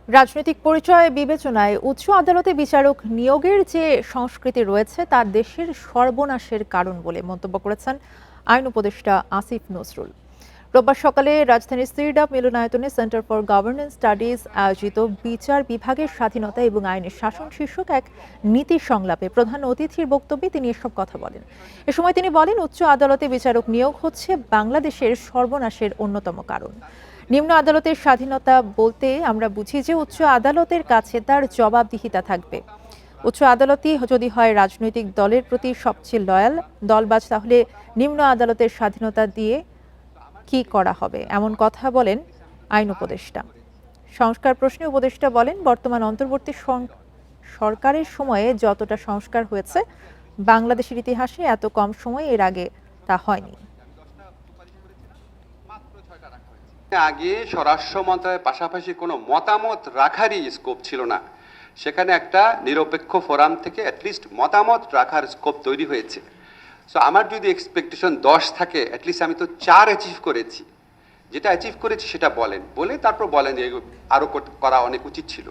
রাজনৈতিক পরিচয় বিবেচনায় উচ্চ আদালতে বিচারক নিয়োগের যে সংস্কৃতি রয়েছে তা দেশের সর্বনাশের কারণ বলে মন্তব্য করেছেন আইন উপদেষ্টা আসিফ নজরুল। রোববার সকালে রাজধানীর সিরডাপ মিলনায়তনে সেন্টার ফর গভর্নেন্স স্টাডিজ আয়োজিত বিচার বিভাগের স্বাধীনতা এবং আইনের শাসন শীর্ষক এক নীতি সংলাপে প্রধান অতিথির বক্তব্যে তিনি এসব কথা বলেন। এ সময় তিনি বলেন, উচ্চ আদালতে বিচারক নিয়োগ হচ্ছে বাংলাদেশের সর্বনাশের অন্যতম কারণ। নিম্ন আদালতের স্বাধীনতা বলতে আমরা বুঝি যে উচ্চ আদালতের কাছে তার জবাবদিহিতা থাকবে। উচ্চ আদালতই যদি হয় রাজনৈতিক দলের প্রতি সবচেয়ে লয়াল দলবাজ, তাহলে নিম্ন আদালতের স্বাধীনতা দিয়ে কি করা হবে, এমন কথা বলেন আইন উপদেষ্টা। সংস্কার প্রশ্নে উপদেষ্টা বলেন, বর্তমান অন্তর্বর্তী সরকারের সময়ে যতটা সংস্কার হয়েছে বাংলাদেশের ইতিহাসে এত কম সময় এর আগে তা হয়নি। আগে স্বরাষ্ট্র মন্ত্রণালয়ের পাশাপাশি কোনো মতামত রাখারই স্কোপ ছিল না। সেখানে একটা নিরপেক্ষ ফোরাম থেকে অ্যাটলিস্ট মতামত রাখার স্কোপ তৈরি হয়েছে। সো আমার যদি এক্সপেকটেশন 10 থাকে, অ্যাটলিস্ট আমি তো 4 অ্যাচিভ করেছি। যেটা অ্যাচিভ করেছি সেটা বলেন, বলে তারপর বলেন যে আরও করা অনেক উচিত ছিল।